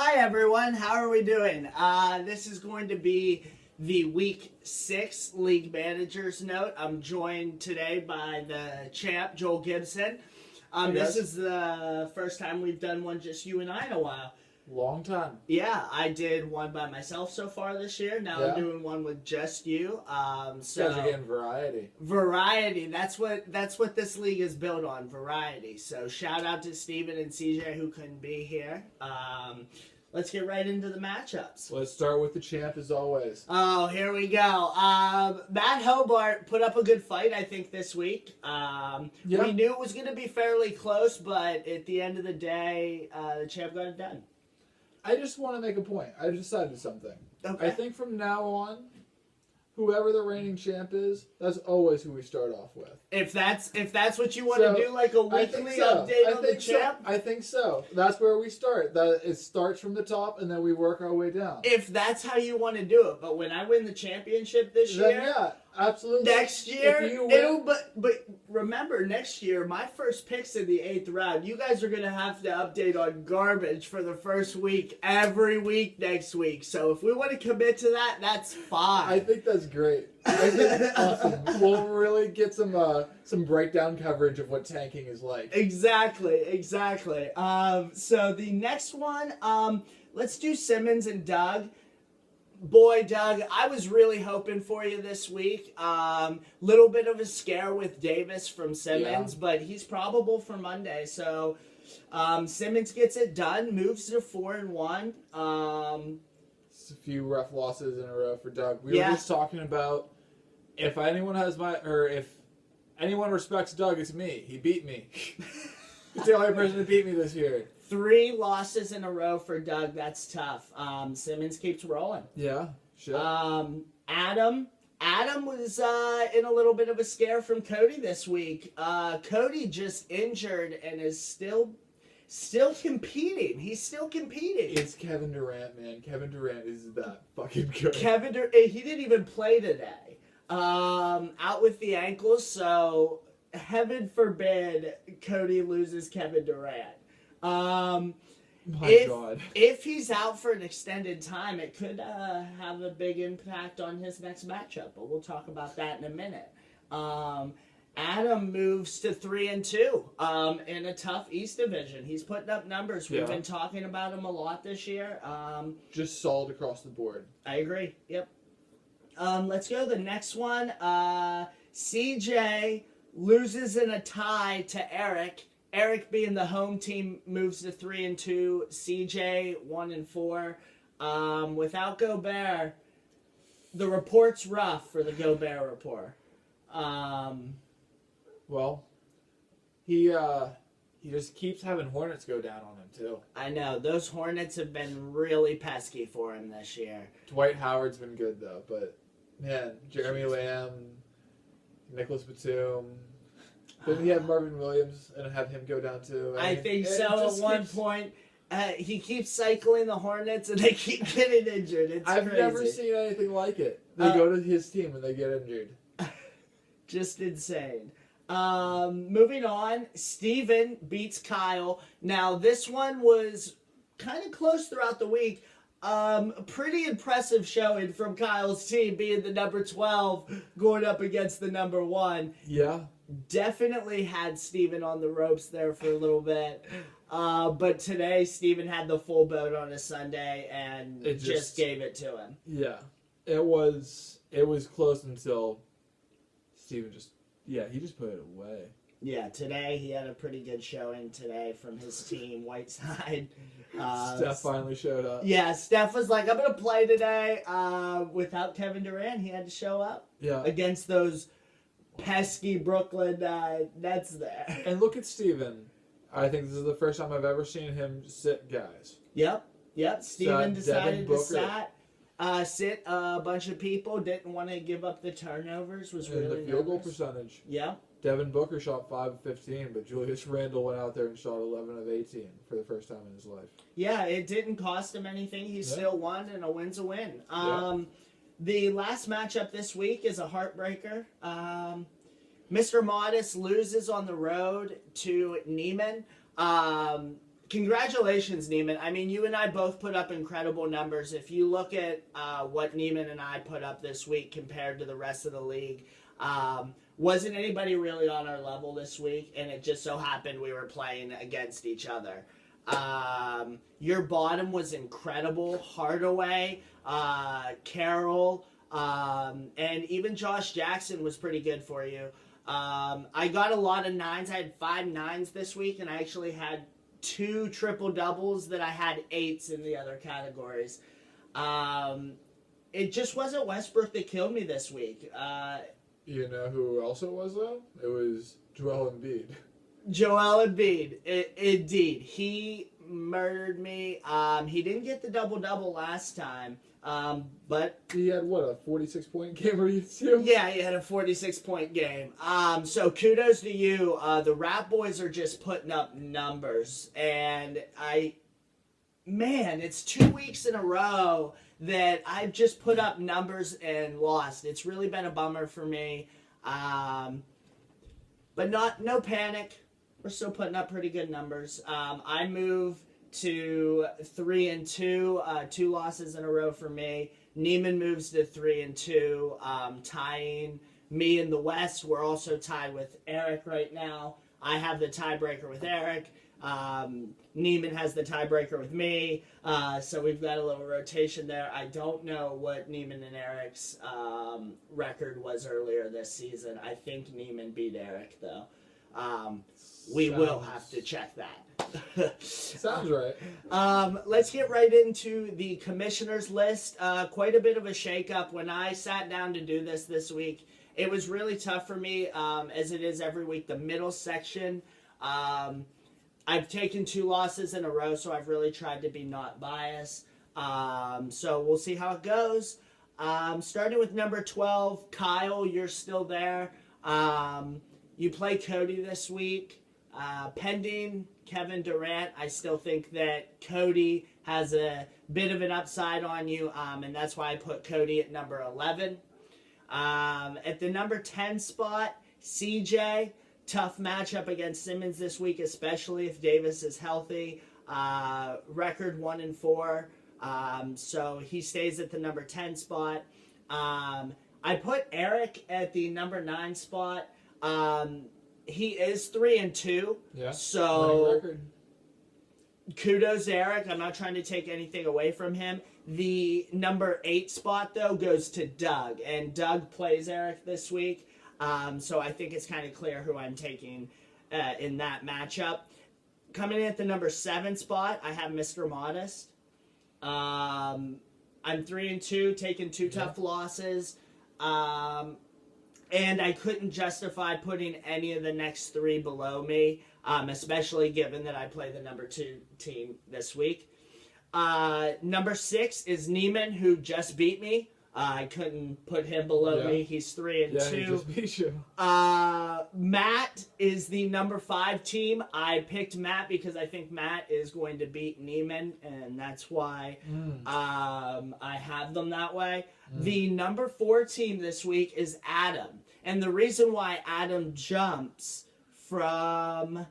Hi everyone, how are we doing? This is going to be the Week 6 League Managers Note. I'm joined today by the champ, Joel Gibson. This is the first time we've done one just you and I in a while. Long time. Yeah, I did one by myself so far this year. Now I'm doing one with just you. So you guys are getting variety. Variety. That's what this league is built on. Variety. So shout out to Steven and CJ who couldn't be here. Let's get right into the matchups. Let's start with the champ as always. Oh, here we go. Matt Hobart put up a good fight, I think, this week. We knew it was going to be fairly close, but at the end of the day, the champ got it done. I just want to make a point. I decided something. Okay. I think from now on, whoever the reigning champ is, that's always who we start off with. If that's what you want to do, like a weekly update on the champ? I think so. That's where we start. That it starts from the top, and then we work our way down. If that's how you want to do it. But when I win the championship this year... Yeah, absolutely. Next year, but remember, next year, my first pick's in the 8th round. You guys are going to have to update on garbage for the first week, every week next week. So if we want to commit to that, that's fine. I think that's great. I think that's awesome. We'll really get some breakdown coverage of what tanking is like. Exactly. So the next one, let's do Simmons and Doug. Boy, Doug, I was really hoping for you this week. Little bit of a scare with Davis from Simmons, but he's probable for Monday. So Simmons gets it done, moves to 4-1. It's a few rough losses in a row for Doug. We were just talking about if anyone respects Doug, it's me. He beat me. He's the only person to beat me this year. 3 losses in a row for Doug. That's tough. Simmons keeps rolling. Yeah, sure. Adam was in a little bit of a scare from Cody this week. Cody just injured and is still competing. He's still competing. It's Kevin Durant, man. Kevin Durant is that fucking good. He didn't even play today. Out with the ankles, so heaven forbid Cody loses Kevin Durant. God. If he's out for an extended time, it could have a big impact on his next matchup, but we'll talk about that in a minute. Adam moves to 3-2 in a tough East Division. He's putting up numbers. We've been talking about him a lot this year. Just solid across the board. I agree. Yep. Let's go to the next one. CJ loses in a tie to Eric. Eric, being the home team, moves to 3-2. CJ 1-4. Without Gobert, the report's rough for the Gobert report. Well, he just keeps having Hornets go down on him too. I know those Hornets have been really pesky for him this year. Dwight Howard's been good though, but man, Jeremy Lamb, Nicholas Batum. Didn't he have Marvin Williams and have him go down too? I think so. At one point, he keeps cycling the Hornets and they keep getting injured. I've never seen anything like it. They go to his team and they get injured. Just insane. Moving on, Steven beats Kyle. Now, this one was kind of close throughout the week. Pretty impressive showing from Kyle's team, being the number 12 going up against the number 1. Yeah. Definitely had Steven on the ropes there for a little bit. But today, Steven had the full boat on a Sunday and just gave it to him. Yeah. It was close until Steven he just put it away. Yeah, today he had a pretty good showing today from his team, Whiteside. Steph finally showed up. Yeah, Steph was like, I'm going to play today. Without Kevin Durant, he had to show up against those pesky Brooklyn Nets there. And look at Steven. I think this is the first time I've ever seen him sit guys. Yep. Steven decided to sit a bunch of people, didn't want to give up the turnovers, was really the field goal percentage. Yeah. Devin Booker shot 5 of 15, but Julius Randle went out there and shot 11 of 18 for the first time in his life. Yeah, it didn't cost him anything. He still won, and a win's a win. The last matchup this week is a heartbreaker. Mr. Modest loses on the road to Neiman. Congratulations, Neiman. I mean, you and I both put up incredible numbers. If you look at what Neiman and I put up this week compared to the rest of the league, wasn't anybody really on our level this week, and it just so happened we were playing against each other. Your bottom was incredible. Hardaway, Carroll, and even Josh Jackson was pretty good for you. I got a lot of nines. I had 5 nines this week, and I actually had 2 triple doubles that I had 8s in the other categories. It just wasn't Westbrook that killed me this week. You know who else it was, though? It was Joel Embiid. Joel Embiid, indeed. He murdered me. He didn't get the double-double last time, but... He had, what, a 46-point game against you? Yeah, he had a 46-point game. So kudos to you. The Rat Boys are just putting up numbers, and man, it's 2 weeks in a row that I've just put up numbers and lost. It's really been a bummer for me. But no panic. We're still putting up pretty good numbers. I move to 3-2, 2 losses in a row for me. Neiman moves to 3-2, tying me in the West. We're also tied with Eric right now. I have the tiebreaker with Eric. Neiman has the tiebreaker with me, so we've got a little rotation there. I don't know what Neiman and Eric's record was earlier this season. I think Neiman beat Eric, though. We will have to check that. Sounds right. Let's get right into the commissioner's list. Quite a bit of a shakeup. When I sat down to do this week, it was really tough for me, as it is every week. The middle section, I've taken 2 losses in a row, so I've really tried to be not biased. So we'll see how it goes. Starting with number 12, Kyle, you're still there. You play Cody this week. Pending Kevin Durant, I still think that Cody has a bit of an upside on you, and that's why I put Cody at number 11. At the number 10 spot, CJ. Tough matchup against Simmons this week, especially if Davis is healthy. Record 1-4, so he stays at the number 10 spot. I put Eric at the number 9 spot. He is 3-2. Yeah. So kudos to Eric. I'm not trying to take anything away from him. The number 8 spot, though, goes to Doug. And Doug plays Eric this week. So I think it's kind of clear who I'm taking in that matchup. Coming in at the number 7 spot, I have Mr. Modest. I'm 3-2, taking 2 tough losses. And I couldn't justify putting any of the next 3 below me, especially given that I play the number 2 team this week. Number 6 is Neiman, who just beat me. I couldn't put him below me. He's 3-2. Yeah, he just beat you. Matt is the number 5 team. I picked Matt because I think Matt is going to beat Neiman, and that's why I have them that way. The number 4 team this week is Adam. And the reason why Adam jumps from...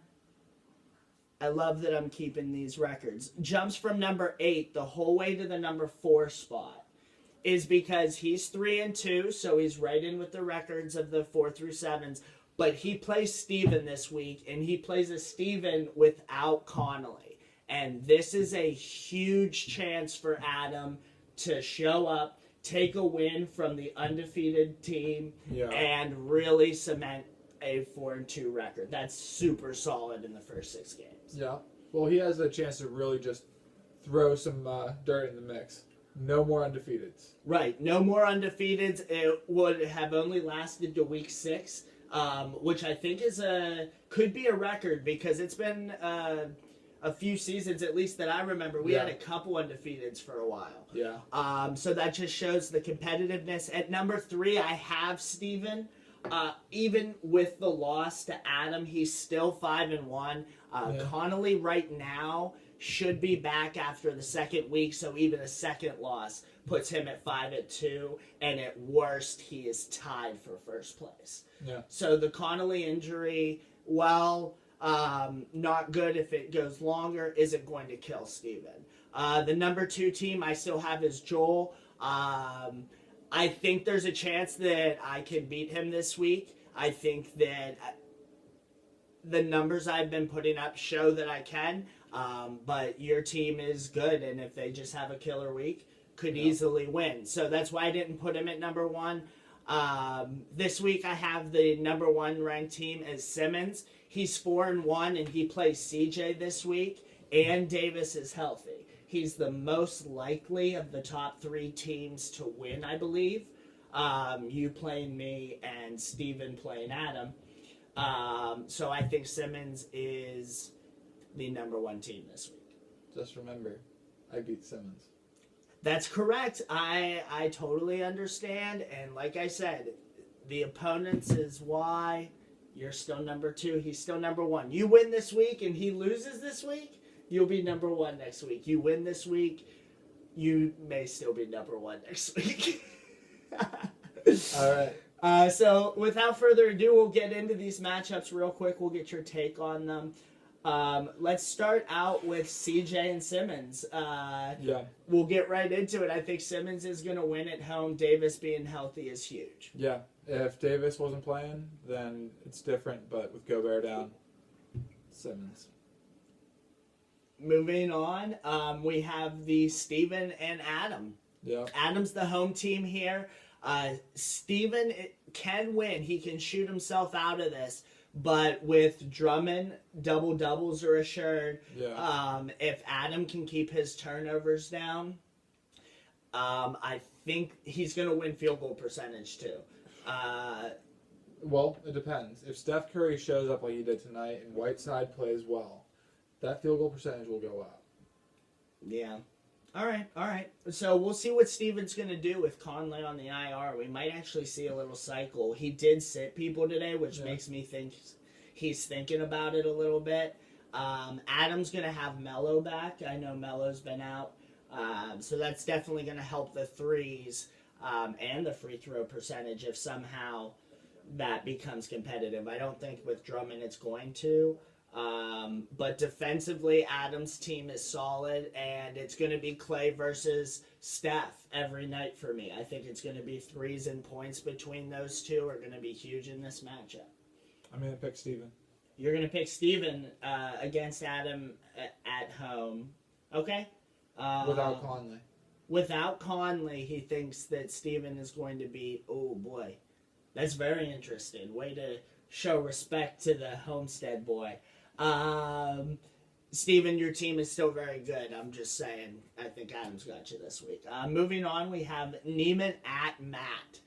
I love that I'm keeping these records. Jumps from number 8 the whole way to the number 4 spot is because he's 3-2, so he's right in with the records of the 4 through 7s. But he plays Steven this week, and he plays a Steven without Connolly. And this is a huge chance for Adam to show up, take a win from the undefeated team, and really cement a 4-2 record. That's super solid in the first 6 games. Yeah. Well, he has a chance to really just throw some dirt in the mix. No more undefeateds. Right. No more undefeateds. It would have only lasted to week 6, which I think could be a record because it's been a few seasons, at least that I remember. We had a couple undefeateds for a while. Yeah. So that just shows the competitiveness. At number 3, I have Steven. Even with the loss to Adam, he's still 5-1. Connolly right now should be back after the 2nd week, so even a 2nd loss puts him at 5-2, and at worst, he is tied for 1st place. Yeah. So the Connolly injury, while Not good if it goes longer. Isn't going to kill Steven. The number 2 team I still have is Joel. I think there's a chance that I can beat him this week. I think that the numbers I've been putting up show that I can. But your team is good, and if they just have a killer week, could easily win. So that's why I didn't put him at number 1. This week I have the number 1 ranked team as Simmons. He's 4-1, and he plays CJ this week, and Davis is healthy. He's the most likely of the top 3 teams to win, I believe. You playing me and Steven playing Adam. So I think Simmons is the number 1 team this week. Just remember, I beat Simmons. That's correct. I totally understand. And like I said, the opponents is why you're still number 2. He's still number 1. You win this week and he loses this week, you'll be number 1 next week. You win this week, you may still be number 1 next week. All right. So without further ado, we'll get into these matchups real quick. We'll get your take on them. Let's start out with CJ and Simmons. Yeah. We'll get right into it. I think Simmons is going to win at home. Davis being healthy is huge. Yeah. If Davis wasn't playing, then it's different. But with Gobert down, Simmons. Moving on, we have the Steven and Adam. Yeah. Adam's the home team here. Steven can win. He can shoot himself out of this. But with Drummond, double doubles are assured. Yeah. If Adam can keep his turnovers down, I think he's going to win field goal percentage too. Well, it depends. If Steph Curry shows up like he did tonight and Whiteside plays well, that field goal percentage will go up. Yeah. All right. So we'll see what Steven's going to do with Conley on the IR. We might actually see a little cycle. He did sit people today, which makes me think he's thinking about it a little bit. Adam's going to have Melo back. I know Melo's been out. So that's definitely going to help the threes and the free throw percentage if somehow that becomes competitive. I don't think with Drummond it's going to. But defensively, Adam's team is solid, and it's going to be Clay versus Steph every night for me. I think it's going to be threes and points between those two are going to be huge in this matchup. I'm going to pick Steven. You're going to pick Steven against Adam at home. Okay. Without Conley. Without Conley, he thinks that Steven is going to be, oh boy. That's very interesting. Way to show respect to the Homestead boy. Steven, your team is still very good. I'm just saying. I think Adam's got you this week. Moving on, we have Neiman at Matt.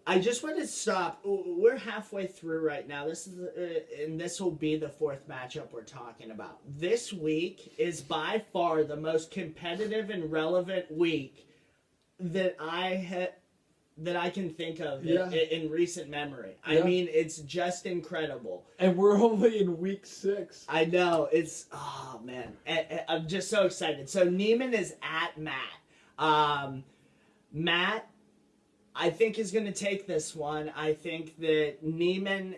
I just want to stop. We're halfway through right now. This is, and this will be the 4th matchup we're talking about. This week is by far the most competitive and relevant week that I can think of in recent memory. I mean, it's just incredible. And we're only in week 6. I know. It's, oh, man. I'm just so excited. So, Neiman is at Matt. Matt, I think, is going to take this one. I think that Neiman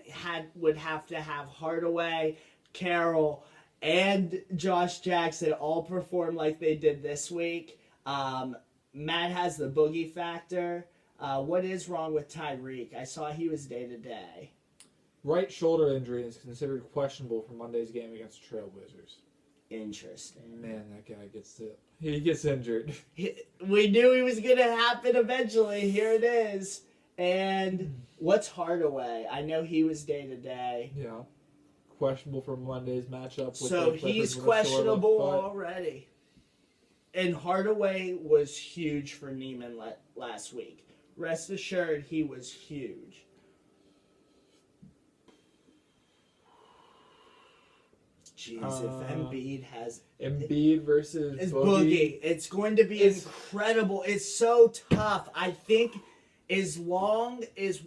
would have to have Hardaway, Carroll, and Josh Jackson all perform like they did this week. Matt has the boogie factor. What is wrong with Tyreek? I saw he was day-to-day. Right shoulder injury is considered questionable for Monday's game against the Trailblazers. Interesting. Man, that guy he gets injured. We knew he was going to happen eventually. Here it is. And what's Hardaway? I know he was day-to-day. Yeah. Questionable for Monday's matchup. So he's questionable already. And Hardaway was huge for Neiman last week. Rest assured, he was huge. Jeez, if Embiid has... Embiid versus Boogie. It's going to be incredible. It's so tough. I think as long as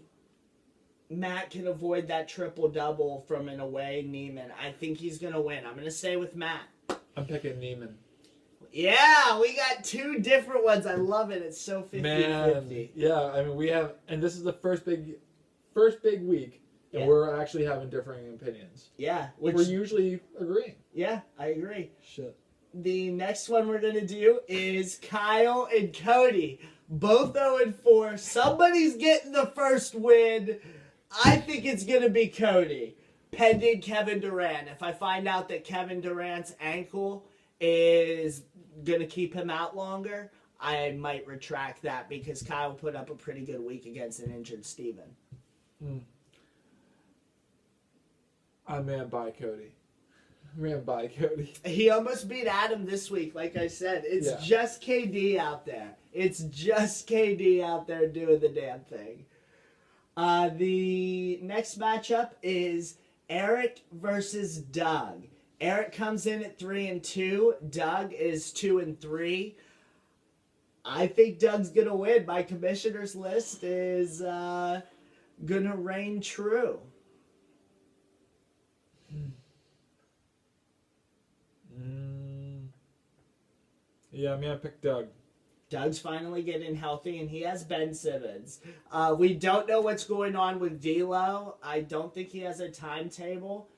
Matt can avoid that triple-double from an away Neiman, I think he's going to win. I'm going to stay with Matt. I'm picking Neiman. Yeah, we got 2 different ones. I love it. It's so 50-50. Yeah, I mean, we have... And this is the first big week and Yeah. we're actually having differing opinions. Yeah, We're usually agreeing. yeah, I agree. Shit. The next one we're going to do is Kyle and Cody. Both 0-4. Somebody's getting the first win. I think it's going to be Cody. Pending Kevin Durant. If I find out that Kevin Durant's ankle is going to keep him out longer, I might retract that because Kyle put up a pretty good week against an injured Steven. I man by Cody. Man by Cody. He almost beat Adam this week, like I said. It's Yeah. just KD out there. It's just KD out there doing the damn thing. The next matchup is Eric versus Doug. Eric comes in at 3-2. Doug is 2-3. I think Doug's gonna win. My commissioner's list is gonna reign true. Yeah, I'm gonna pick Doug. Doug's finally getting healthy, and he has Ben Simmons. We don't know what's going on with D'Lo. I don't think he has a timetable.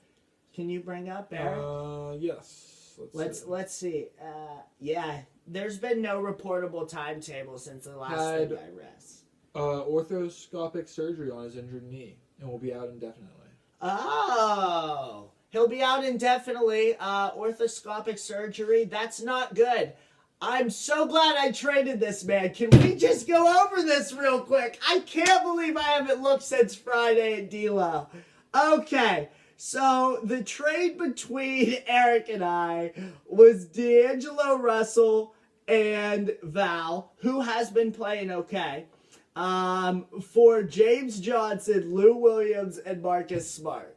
Can you bring up Eric? Yes. Let's see. Yeah, there's been no reportable timetable since the last thing I read. Orthoscopic surgery on his injured knee, and will be out indefinitely. Oh, he'll be out indefinitely. Orthoscopic surgery. That's not good. I'm so glad I traded this man. Can we just go over this real quick? I can't believe I haven't looked since Friday at D'Lo. Okay, so the trade between Eric and I was D'Angelo Russell and Val, who has been playing okay, for James Johnson, Lou Williams, and Marcus Smart.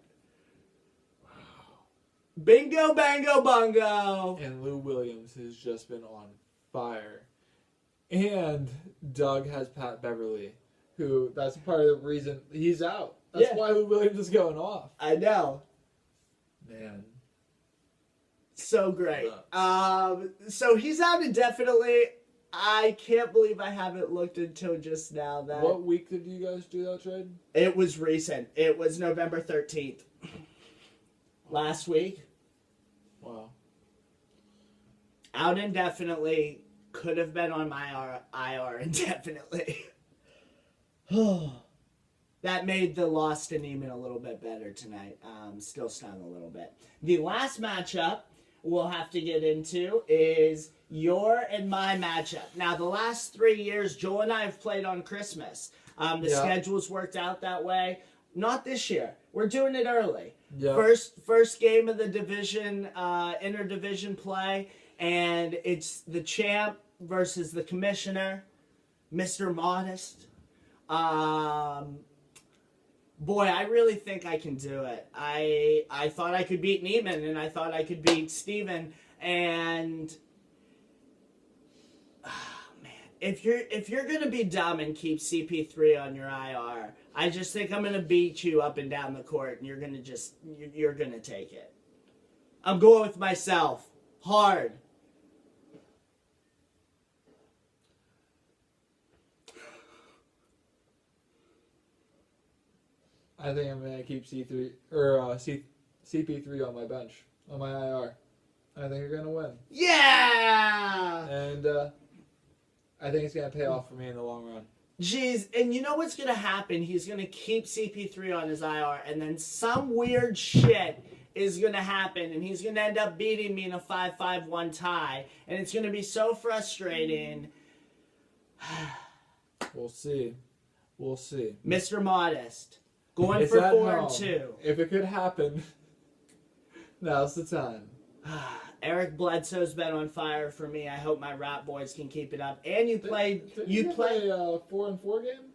Bingo, bango, bungo. And Lou Williams has just been on fire. And Doug has Pat Beverly, who that's part of the reason he's out. That's why Lou Williams is going off. I know. Man. So great. So he's out indefinitely. I can't believe I haven't looked until just now. That What week did you guys do that trade? It was recent. It was November 13th. Last week. Wow. Out indefinitely. Could have been on my IR indefinitely. That made the loss to Neiman a little bit better tonight. Still stung a little bit. The last matchup we'll have to get into is your and my matchup. Now, the last 3 years, Joel and I have played on Christmas. The schedule's worked out that way. Not this year. We're doing it early. Yeah. First game of the division, interdivision play, and it's the champ versus the commissioner, Mr. Modest. Boy, I really think I can do it. I thought I could beat Neiman, and I thought I could beat Steven, and man, if you're gonna be dumb and keep CP3 on your IR, I just think I'm gonna beat you up and down the court, and you're gonna take it. I'm going with myself hard. I think I'm gonna keep CP3 on my bench, on my IR. I think you're gonna win. Yeah! And I think it's gonna pay off for me in the long run. Jeez, and you know what's going to happen? He's going to keep CP3 on his IR, and then some weird shit is going to happen, and he's going to end up beating me in a 5-5-1 tie, and it's going to be so frustrating. We'll see. We'll see. Mr. Modest, going It's for at 4-2. home. If it could happen, now's the time. Eric Bledsoe's been on fire for me. I hope my rap boys can keep it up. And you played. Did You play. a 4-4 game?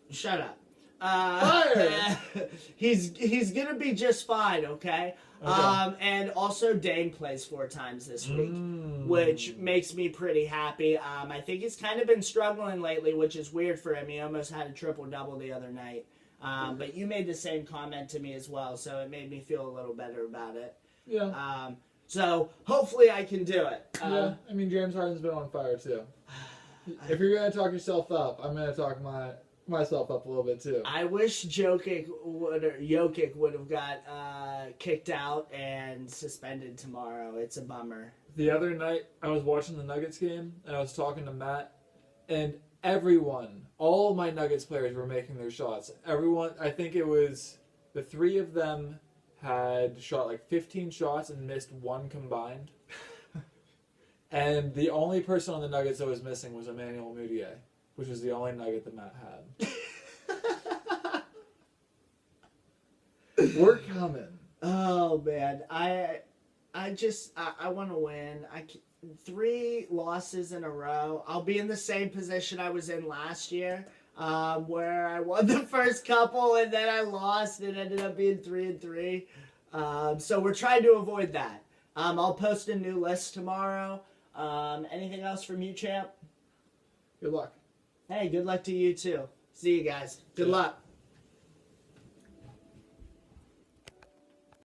Shut up. Fire! He's gonna be just fine, okay? And also Dame plays 4 times this week, which makes me pretty happy. I think he's kind of been struggling lately, which is weird for him. He almost had a triple-double the other night. But you made the same comment to me as well, so it made me feel a little better about it. Yeah. So hopefully I can do it. Yeah, I mean, James Harden's been on fire too. If you're gonna talk yourself up, I'm gonna talk myself up a little bit too. I wish Jokic would have got kicked out and suspended tomorrow. It's a bummer. The other night, I was watching the Nuggets game, and I was talking to Matt, and everyone, all of my Nuggets players were making their shots. Everyone, I think it was the three of them had shot like 15 shots and missed one combined. And the only person on the Nuggets that was missing was Emmanuel Mudiay, which was the only Nugget that Matt had. We're coming. Oh man, I want to win. 3 losses in a row. I'll be in the same position I was in last year, where I won the first couple and then I lost and ended up being 3-3. So we're trying to avoid that. I'll post a new list tomorrow. Anything else from you, champ? Good luck. Hey, good luck to you too. See you guys. Good luck.